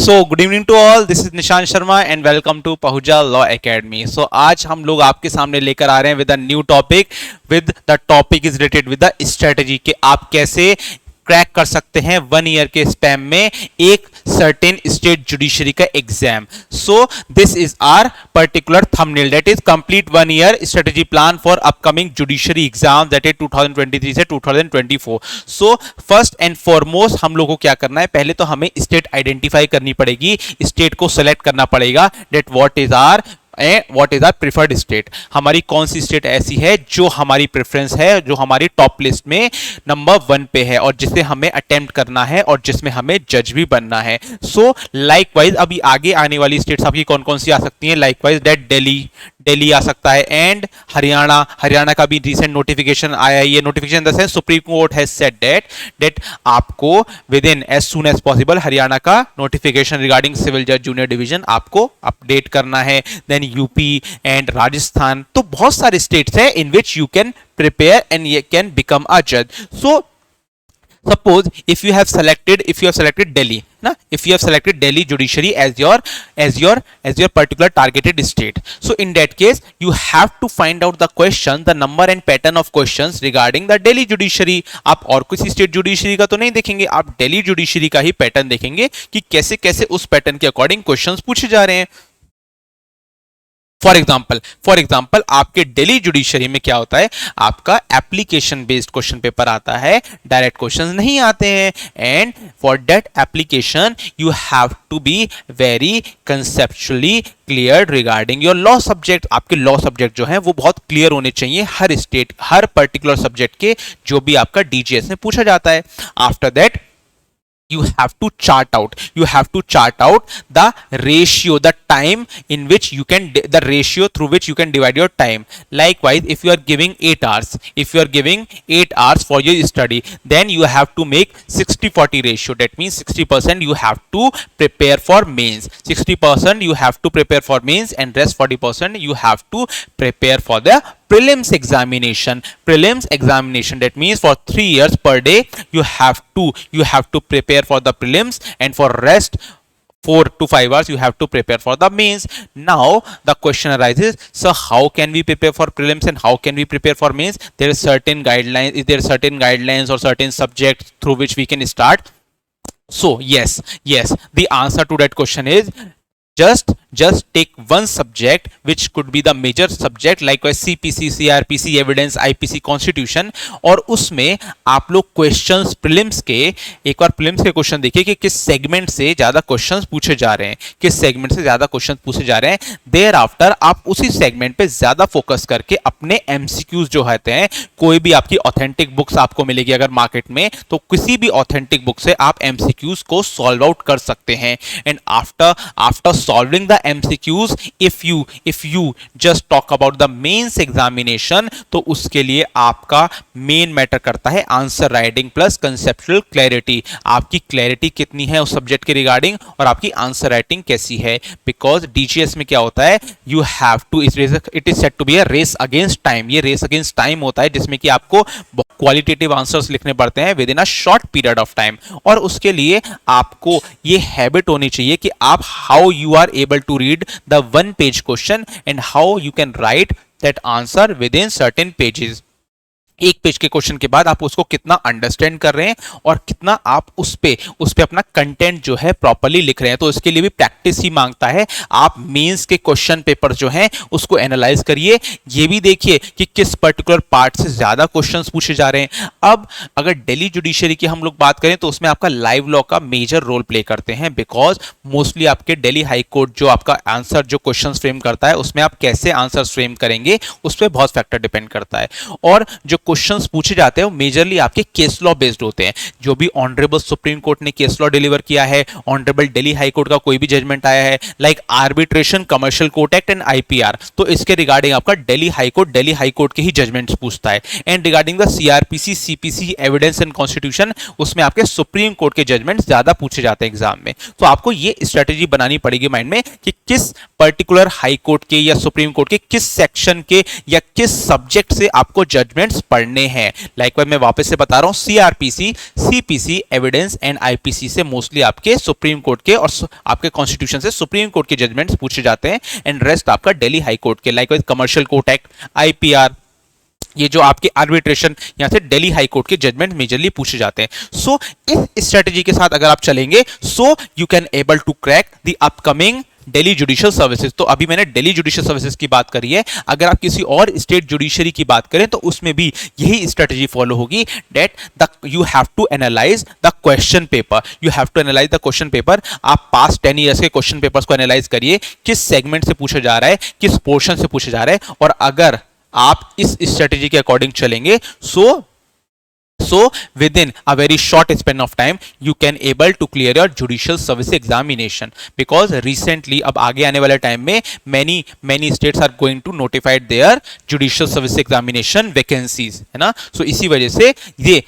So good evening to all, this is Nishant Sharma and welcome to Pahuja law academy. So आज हम लोग आपके सामने लेकर आ रहे हैं with a new topic. With the topic is related with the strategy कि आप कैसे क्रैक कर सकते हैं 1 ईयर के स्पैम में एक सर्टेन स्टेट जुडिशरी का exam. So this is our particular thumbnail that is complete 1 year strategy plan for upcoming judiciary exam that is 2023 से 2024। सो फर्स्ट एंड फॉरमोस्ट हम लोगों को क्या करना है, पहले तो हमें स्टेट आइडेंटिफाई करनी पड़ेगी, स्टेट को सेलेक्ट करना पड़ेगा that what is our preferred state. हमारी कौन सी स्टेट ऐसी है जो हमारी प्रेफरेंस है, जो हमारी टॉप लिस्ट में नंबर 1 पे है और जिसे हमें अटेम्प्ट करना है और जिसमें हमें जज भी बनना है। सो लाइकवाइज अभी आगे आने वाली स्टेट्स आपकी कौन कौन सी आ सकती हैं, लाइकवाइज दैट दिल्ली आ सकता है एंड हरियाणा का भी रिसेंट नोटिफिकेशन आया है। ये notification the sense supreme court has said that आपको with in as soon as possible Haryana का नोटिफिकेशन रिगार्डिंग सिविल जज जूनियर डिवीजन आपको अपडेट करना है। देन यूपी एंड राजस्थान, तो बहुत सारे स्टेट्स हैं in which you can prepare and you can become a जज। So suppose if you have selected Delhi, if you have selected Delhi judiciary as your particular targeted state, so in that case you have to find out the question, the number and pattern of questions regarding the Delhi judiciary। आप और किसी state judiciary का तो नहीं देखेंगे, आप Delhi judiciary का ही pattern देखेंगे कि कैसे कैसे उस पैटर्न के अकॉर्डिंग क्वेश्चंस पूछे जा रहे हैं। फॉर एग्जाम्पल आपके दिल्ली जुडिशरी में क्या होता है, आपका एप्लीकेशन बेस्ड क्वेश्चन पेपर आता है, डायरेक्ट क्वेश्चंस नहीं आते हैं। And for that application you have to be very conceptually clear regarding your law subject. आपके लॉ सब्जेक्ट जो है वो बहुत क्लियर होने चाहिए हर स्टेट, हर पर्टिकुलर सब्जेक्ट के जो भी आपका डीजीएस में पूछा जाता है। After that you have to chart out the ratio, the time in which you can, the ratio through which you can divide your time. Likewise, if you are giving 8 hours for your study, then you have to make 60-40 ratio. That means 60% you have to prepare for mains, 60% you have to prepare for mains, and rest 40% you have to prepare for the prelims examination. That means for 3 years per day you have to prepare for the prelims, and for rest 4 to 5 hours you have to prepare for the mains. Now the question arises, so how can we prepare for prelims and how can we prepare for mains? There are certain guidelines or certain subjects through which we can start. So yes, the answer to that question is just take one subject which could be the major subject like CPC, CRPC, evidence, IPC, constitution, और उसमें आप लोग questions prelims के, एक बार prelims के question देखिए कि किस सेगमेंट से ज्यादा क्वेश्चंस पूछे जा रहे हैं, देयर आफ्टर आप उसी सेगमेंट पे ज्यादा फोकस करके अपने एमसीक्यूज जो होते हैं, कोई भी आपकी ऑथेंटिक बुक्स आपको मिलेगी अगर मार्केट में, तो किसी भी ऑथेंटिक बुक से आप एमसीक्यूज को सॉल्व आउट कर सकते हैं। And after solving the MCQs, if you just talk about the mains examination, तो उसके लिए आपका मेन मैटर करता है answer writing plus conceptual clarity. आपकी क्लैरिटी कितनी है उस सब्जेक्ट के रिगार्डिंग और आपकी आंसर राइटिंग कैसी है। बिकॉज डीजीएस में क्या होता है, you have to, it is set to be a race against time. ये रेस अगेंस्ट टाइम होता है जिसमें कि आपको क्वालिटेटिव आंसर्स लिखने पड़ते हैं with in a short period of time, और उसके लिए आपको ये हैबिट होनी चाहिए कि आप how you are able to read the 1-page question and how you can write that answer within certain pages। एक पेज के क्वेश्चन के बाद आप उसको कितना अंडरस्टैंड कर रहे हैं और कितना आप उस पे अपना कंटेंट जो है प्रॉपर्ली लिख रहे हैं, तो इसके लिए भी प्रैक्टिस ही मांगता है। आप मेंस के क्वेश्चन पेपर जो हैं उसको एनालाइज करिए, ये भी देखिए कि किस पर्टिकुलर पार्ट से ज्यादा क्वेश्चंस पूछे जा रहे हैं। अब अगर दिल्ली जुडिशरी की हम लोग बात करें तो उसमें आपका लाइव लॉ का मेजर रोल प्ले करते हैं, बिकॉज मोस्टली आपके दिल्ली हाई कोर्ट जो आपका आंसर जो क्वेश्चन फ्रेम करता है उसमें आप कैसे आंसर फ्रेम करेंगे उस पर बहुत फैक्टर डिपेंड करता है। और जो क्वेश्चंस पूछे जाते हैं वो मेजरली आपके केस लॉ बेस्ड होते हैं। जो भी ऑनरेबल सुप्रीम कोर्ट ने केस लॉ डिलीवर किया है, ऑनरेबल दिल्ली हाई कोर्ट का कोई भी जजमेंट आया है like arbitration, commercial court act and IPR, तो इसके रिगार्डिंग आपका दिल्ली हाई कोर्ट के ही जजमेंट्स पूछता है। And regarding the CrPC, CPC, evidence and constitution, उसमें आपके सुप्रीम कोर्ट के जजमेंट्स ज्यादा पूछे जाते हैं एग्जाम में। तो आपको ये स्ट्रेटेजी बनानी पड़ेगी माइंड में कि किस पर्टिकुलर हाई कोर्ट के या सुप्रीम कोर्ट के किस सेक्शन के या किस सब्जेक्ट से आपको जजमेंट्स पढ़ने हैं। लाइकवाइज मैं वापस से बता रहा हूँ, CrPC, CPC, evidence and IPC से मोस्टली आपके सुप्रीम कोर्ट के और आपके कॉन्स्टिट्यूशन से सुप्रीम कोर्ट के जजमेंट्स पूछे जाते हैं, एंड रेस्ट आपका दिल्ली हाई कोर्ट के। Likewise commercial court act, IPR, ये जो आपके आर्बिट्रेशन यहाँ से दिल्ली हाई कोर्ट के जजमेंट मेजरली पूछे जाते हैं। सो इस स्ट्रेटेजी के साथ अगर आप चलेंगे, so you can able to crack the upcoming Delhi judicial services. तो अभी मैंने दिल्ली जुडिशियल सर्विसेज की बात करी है, अगर आप किसी और स्टेट जुडिशरी की बात करें तो उसमें भी यही स्ट्रेटेजी फॉलो होगी, that the you have to analyse the question paper, you have to analyse the question paper. आप पास्ट 10 ईयर्स के क्वेश्चन पेपर्स को एनालाइज करिए, किस सेगमेंट से पूछा जा रहा है, किस पोर्शन से पूछा जा रहा है, और अगर आप इस स्ट्रेटेजी के अकॉर्डिंग चलेंगे, so within a very short span of time you can able to clear your judicial service examination, because recently अब आगे आने वाले टाइम में many states are going to notify their judicial service examination vacancies, है ना। so इसी वजह से ये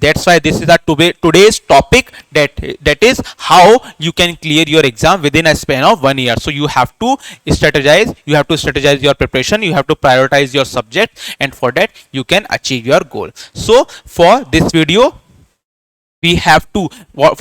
that's why this is a today's topic, that is how you can clear your exam within a span of 1 year. So you have to strategize your preparation, you have to prioritize your subject, and for that you can achieve your goal. So for this video we have to,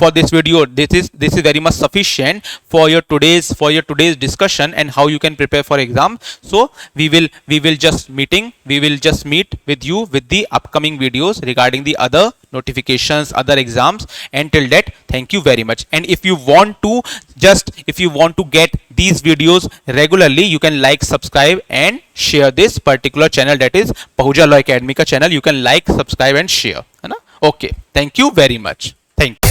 for this video this is very much sufficient for your today's discussion and how you can prepare for exam. So we will just meet with you with the upcoming videos regarding the other notifications, other exams, and till that thank you very much. And if you want to get these videos regularly, you can like, subscribe and share this particular channel, that is Pahuja Law Academy ka channel. You can like, subscribe and share, है ना। Okay, thank you very much. Thank you.